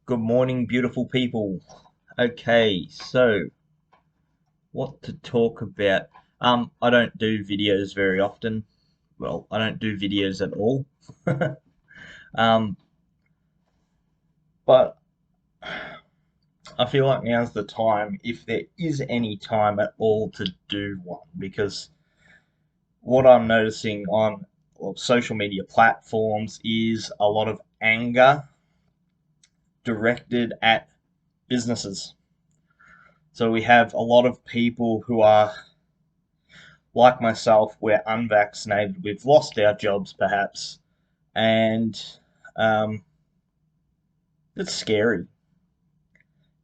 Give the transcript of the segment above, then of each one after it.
Good morning, beautiful people. Okay, so what to talk about? I don't do videos very often. Well, I don't do videos at all. Um, but I feel like now's the time, if there is any time at all, to do one because what I'm noticing on social media platforms is a lot of anger directed at businesses. So we have a lot of people who are like myself, we're unvaccinated, we've lost our jobs perhaps, and um, it's scary.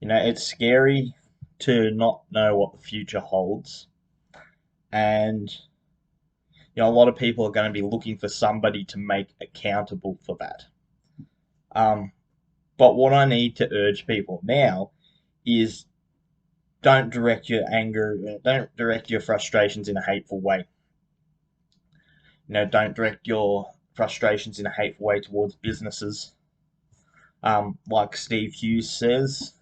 It's scary to not know what the future holds, and a lot of people are going to be looking for somebody to make accountable for that. Um, but what I need to urge people now is don't direct your anger, don't direct your frustrations in a hateful way. Don't direct your frustrations in a hateful way towards businesses. Like Steve Hughes says,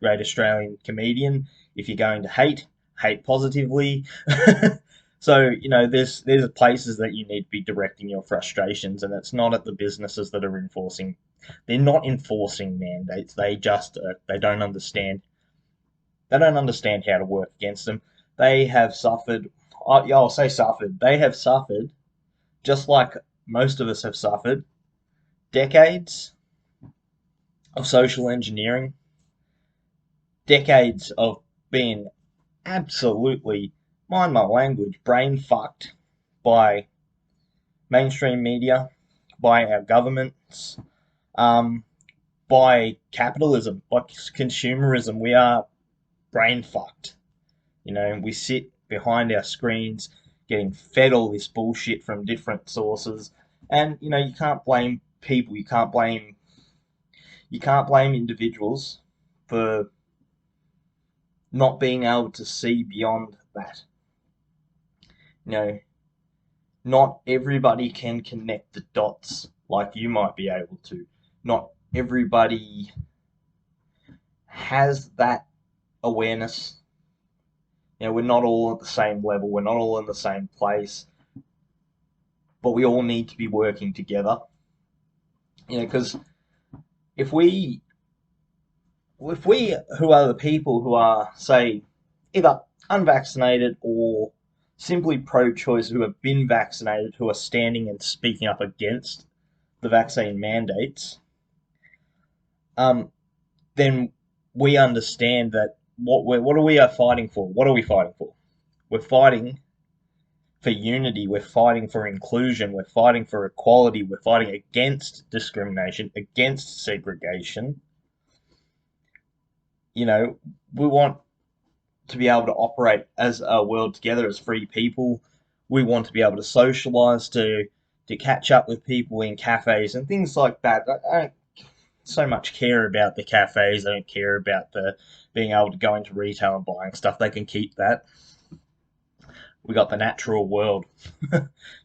great Australian comedian, if you're going to hate, hate positively. So, there's places that you need to be directing your frustrations, and it's not at the businesses that are enforcing. They're not enforcing mandates. They just they don't understand. They don't understand how to work against them. They have suffered. Yeah, I'll say suffered. They have suffered, just like most of us have suffered, decades of social engineering, decades of being absolutely, mind my language, brain fucked by mainstream media, by our governments, um, by capitalism, by consumerism. We are brain fucked. We sit behind our screens getting fed all this bullshit from different sources. And, you can't blame people, you can't blame individuals for not being able to see beyond that. You know, not everybody can connect the dots like you might be able to. Not everybody has that awareness. We're not all at the same level, we're not all in the same place, but we all need to be working together. Because if we if we who are the people who are, say, either unvaccinated or simply pro-choice who have been vaccinated, who are standing and speaking up against the vaccine mandates, um, then we understand that what are we are fighting for? What are we fighting for? We're fighting for unity. We're fighting for inclusion. We're fighting for equality. We're fighting against discrimination, against segregation. We want to be able to operate as a world together as free people. We want to be able to socialize, to catch up with people in cafes and things like that. I don't so much care about the cafes. I don't care about the being able to go into retail and buying stuff. They can keep that. We got the natural world.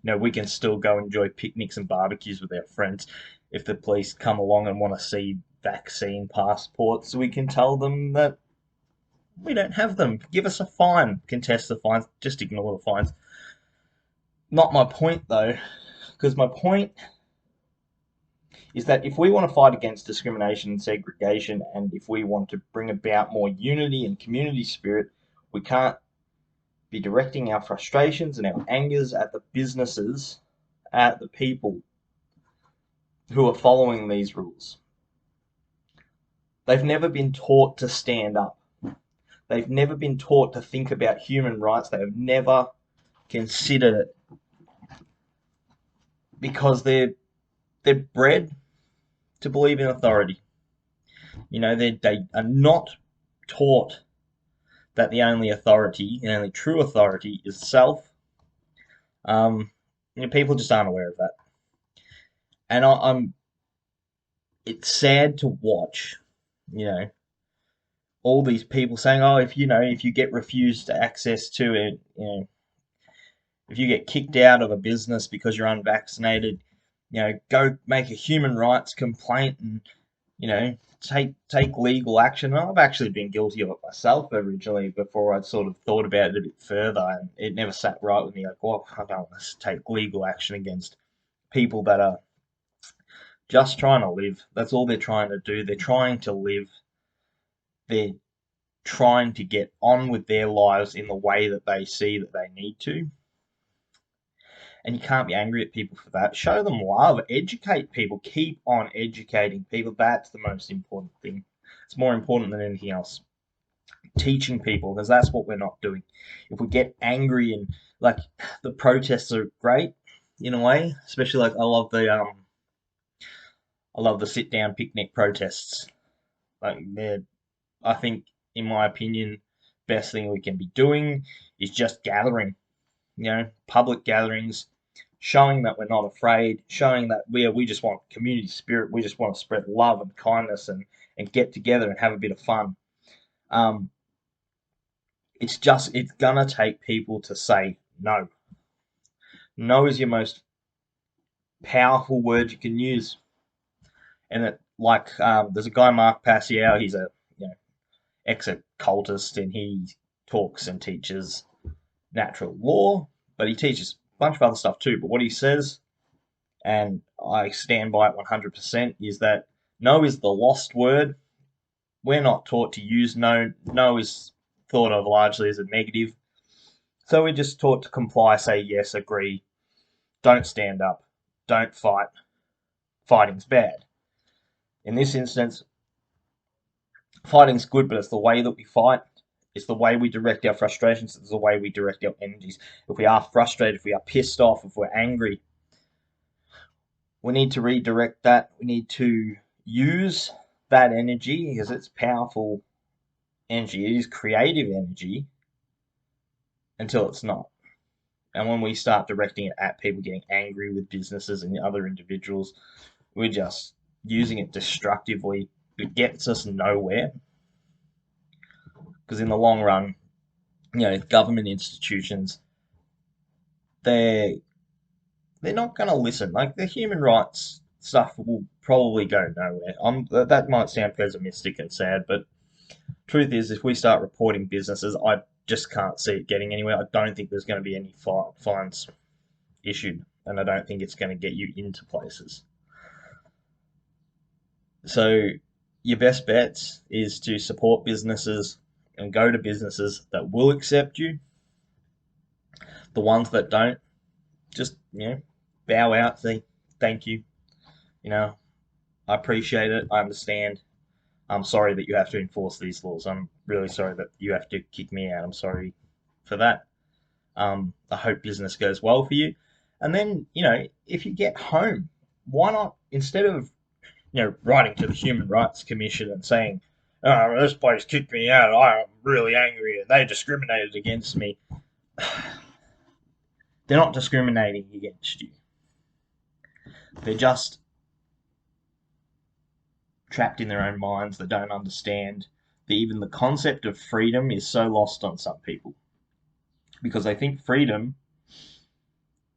We can still go enjoy picnics and barbecues with our friends. If the police come along and want to see vaccine passports, we can tell them that we don't have them. Give us a fine. Contest the fines. Just ignore the fines. Not my point, though, because my point is that if we want to fight against discrimination and segregation, and if we want to bring about more unity and community spirit, we can't be directing our frustrations and our angers at the businesses, at the people who are following these rules. They've never been taught to stand up. They've never been taught to think about human rights. They have never considered it because they're bred to believe in authority. They are not taught that the only authority, the only true authority, is self. People just aren't aware of that, and I'm. It's sad to watch, you know, all these people saying, "Oh, if you get refused access to it, if you get kicked out of a business because you're unvaccinated, go make a human rights complaint and take legal action. And I've actually been guilty of it myself originally before I'd sort of thought about it a bit further, and it never sat right with me. Like, well, I don't want to take legal action against people that are just trying to live. That's all they're trying to do. They're trying to live. They're trying to get on with their lives in the way that they see that they need to. And you can't be angry at people for that. Show them love, educate people, keep on educating people. That's the most important thing. It's more important than anything else. Teaching people, because that's what we're not doing. If we get angry and like the protests are great in a way, especially like I love the sit down picnic protests. Like they're I think in my opinion, best thing we can be doing is just gathering, public gatherings, showing that we're not afraid, showing that we just want community spirit, we just want to spread love and kindness and get together and have a bit of fun. Um, it's gonna take people to say no. No is your most powerful word you can use, and there's a guy Mark Passio. He's a ex-occultist, and he talks and teaches natural law, but he teaches a bunch of other stuff too. But what he says, and I stand by it 100%, is that no is the lost word. We're not taught to use no. No is thought of largely as a negative. So we're just taught to comply, say yes, agree, don't stand up, don't fight. Fighting's bad. In this instance, fighting's good, but it's the way that we fight. It's the way we direct our frustrations. It's the way we direct our energies. If we are frustrated, if we are pissed off, if we're angry, we need to redirect that. We need to use that energy because it's powerful energy. It is creative energy until it's not. And when we start directing it at people getting angry with businesses and other individuals, we're just using it destructively. It gets us nowhere. Because in the long run, government institutions, they're they're not going to listen. Like the human rights stuff will probably go nowhere. That might sound pessimistic and sad, but truth is, if we start reporting businesses, I just can't see it getting anywhere. I don't think there's going to be any fines issued, and I don't think it's going to get you into places. So your best bets is to support businesses and go to businesses that will accept you. The ones that don't, just bow out, say thank you. I appreciate it. I understand. I'm sorry that you have to enforce these laws. I'm really sorry that you have to kick me out. I'm sorry for that. I hope business goes well for you. And then, if you get home, why not, instead of, writing to the Human Rights Commission and saying, oh, this place kicked me out, I'm really angry, and they discriminated against me. They're not discriminating against you. They're just trapped in their own minds. They don't understand that even the concept of freedom is so lost on some people because they think freedom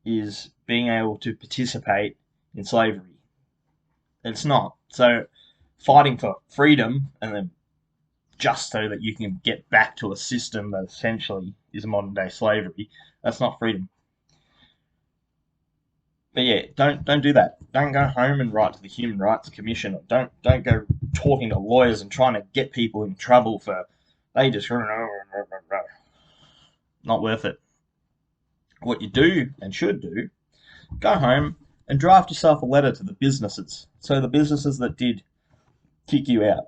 is being able to participate in slavery. It's not. So fighting for freedom and then just so that you can get back to a system that essentially is modern day slavery, that's not freedom. But yeah, don't do that. Don't go home and write to the Human Rights Commission. Don't go talking to lawyers and trying to get people in trouble for they just not worth it. What you do and should do, go home and draft yourself a letter to the businesses. So the businesses that did kick you out,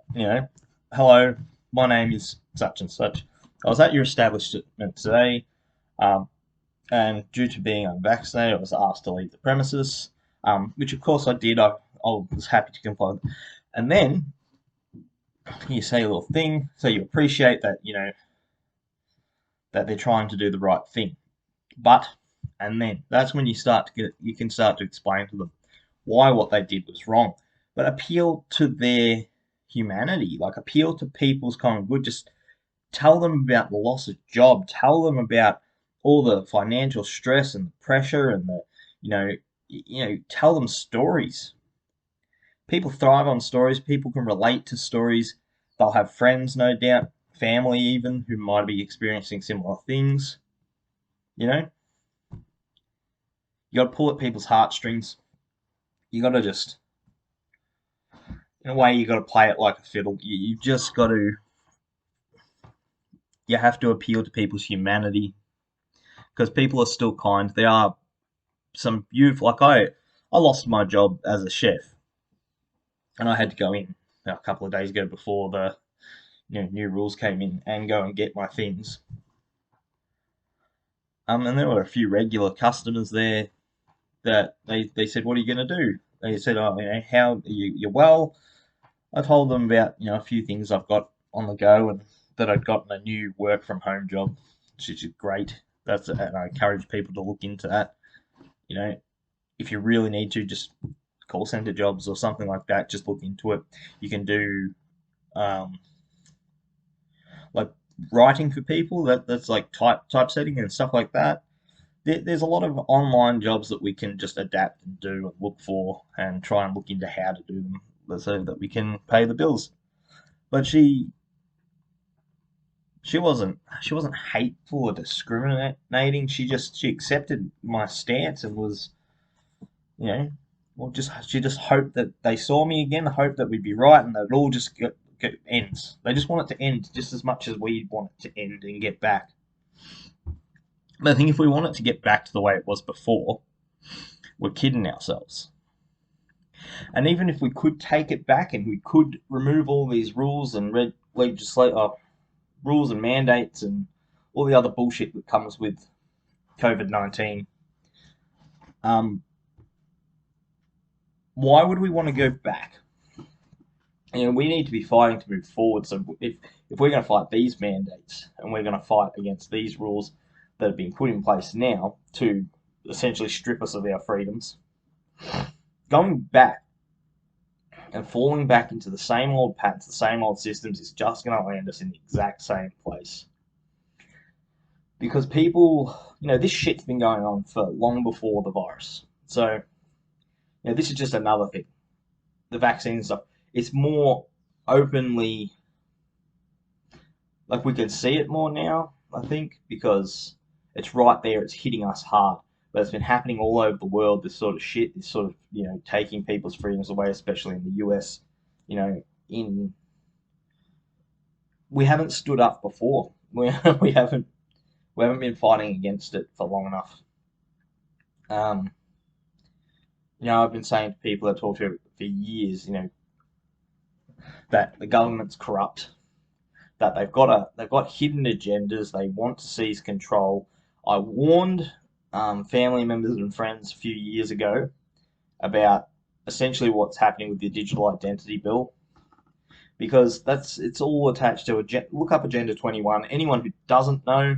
hello, my name is such and such. I was at your establishment today. And due to being unvaccinated, I was asked to leave the premises, which of course I did. I was happy to comply. And then you say a little thing, so you appreciate that, that they're trying to do the right thing. But, and then that's when you can start to explain to them why what they did was wrong. But appeal to their humanity, like appeal to people's common good. Just tell them about the loss of job. Tell them about all the financial stress and the pressure and the, tell them stories. People thrive on stories. People can relate to stories. They'll have friends, no doubt, family even, who might be experiencing similar things. You know, you got to pull at people's heartstrings. You got to just, in a way, you got to play it like a fiddle. You just got to, you have to appeal to people's humanity because people are still kind. There are some beautiful, like I lost my job as a chef and I had to go in a couple of days ago before the new rules came in and go and get my things. And there were a few regular customers there that they said, "What are you going to do?" They said, "Oh, how are you're well." I told them about a few things I've got on the go and that I'd gotten a new work from home job, which is great. And I encourage people to look into that. You know, if you really need to, just call center jobs or something like that. Just look into it. You can do um, like writing for people. That's like typesetting and stuff like that. There's a lot of online jobs that we can just adapt and do and look for and try and look into how to do them so that we can pay the bills. But she wasn't hateful or discriminating. She accepted my stance and was you know well just she just hoped that they saw me again, hoped that we'd be right and that it all just get ends. They just want it to end just as much as we want it to end and get back. But I think if we want it to get back to the way it was before, we're kidding ourselves. And even if we could take it back and we could remove all these rules and rules and mandates and all the other bullshit that comes with COVID-19, um, why would we want to go back? We need to be fighting to move forward. So if we're going to fight these mandates and we're going to fight against these rules that have been put in place now to essentially strip us of our freedoms, going back and falling back into the same old patterns, the same old systems is just going to land us in the exact same place. Because people, this shit's been going on for long before the virus. So, this is just another thing. The vaccine stuff, it's more openly, like we can see it more now, I think, because it's right there, it's hitting us hard. But it's been happening all over the world, this sort of shit, this sort of, taking people's freedoms away, especially in the US. In we haven't stood up before. We haven't been fighting against it for long enough. Um, I've been saying to people I talk to for years, that the government's corrupt, that they've got hidden agendas, they want to seize control. I warned family members and friends a few years ago about essentially what's happening with the digital identity bill, because it's all attached to look up Agenda 21. Anyone who doesn't know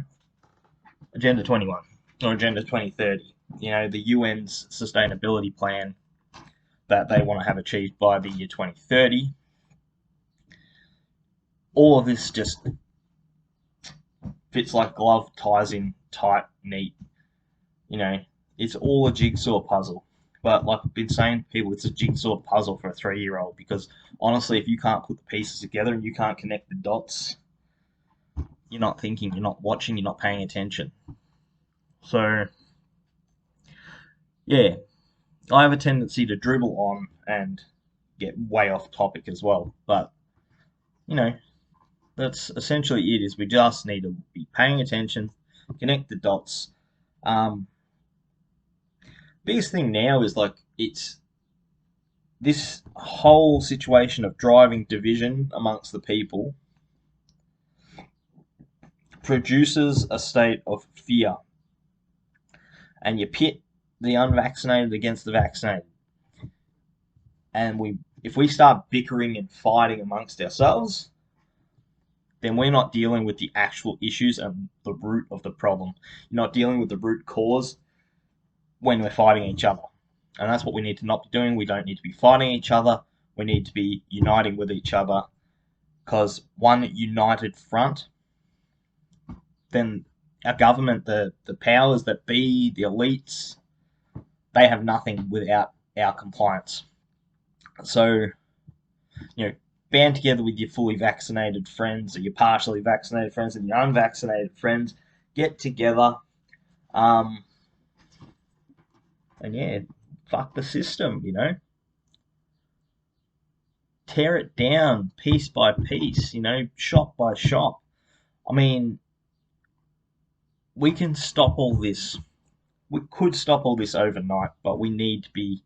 Agenda 21 or Agenda 2030, the UN's sustainability plan that they want to have achieved by the year 2030. All of this just fits like glove, ties in tight, neat. You know, it's all a jigsaw puzzle. But like I've been saying to people, it's a jigsaw puzzle for a 3-year-old because honestly, if you can't put the pieces together and you can't connect the dots, you're not thinking, you're not watching, you're not paying attention. So, yeah, I have a tendency to dribble on and get way off topic as well. But, you know, that's essentially it, is we just need to be paying attention, connect the dots. Um, Biggest thing now is like it's this whole situation of driving division amongst the people produces a state of fear, and you pit the unvaccinated against the vaccinated. And if we start bickering and fighting amongst ourselves, then we're not dealing with the actual issues and the root of the problem. You're not dealing with the root cause when we're fighting each other. And that's what we need to not be doing. We don't need to be fighting each other. We need to be uniting with each other, because one united front, then our government, the powers that be, the elites, they have nothing without our compliance. So, you know, band together with your fully vaccinated friends or your partially vaccinated friends and your unvaccinated friends. Get together, um, and yeah, fuck the system. Tear it down piece by piece. Shop by shop. I mean, we can stop all this. We could stop all this overnight, but we need to be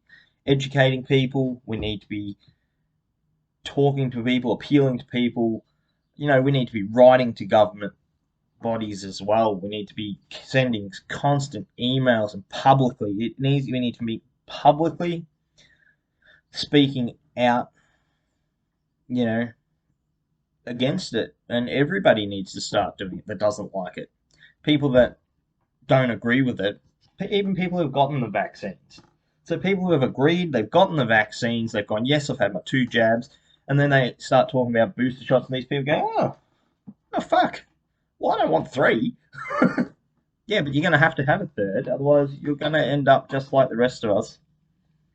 educating people. We need to be talking to people, appealing to people. We need to be writing to government bodies as well. We need to be sending constant emails and publicly. We need to be publicly speaking out, you know, against it, and everybody needs to start doing it that doesn't like it. People that don't agree with it, even people who've gotten the vaccines. So people who have agreed, they've gotten the vaccines, they've gone, yes, I've had my 2 jabs, and then they start talking about booster shots, and these people go, oh fuck, well, I don't want 3. Yeah, but you're going to have a third, otherwise you're going to end up just like the rest of us,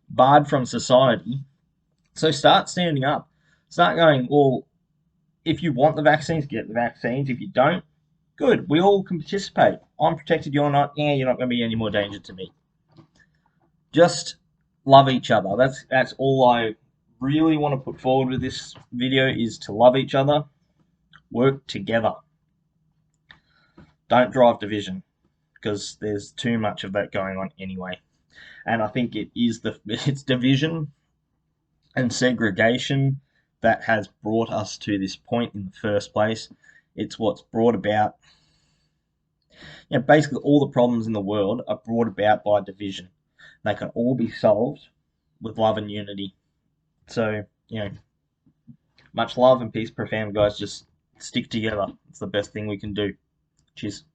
barred from society. So start standing up. Start going, well, if you want the vaccines, get the vaccines. If you don't, good. We all can participate. I'm protected, you're not. Yeah, you're not going to be any more danger to me. Just love each other. That's all I really want to put forward with this video is to love each other, work together. Don't drive division because there's too much of that going on anyway. And I think it's division and segregation that has brought us to this point in the first place. It's what's brought about, basically all the problems in the world are brought about by division. They can all be solved with love and unity. So, much love and peace, profound guys. Just stick together. It's the best thing we can do. Cheers.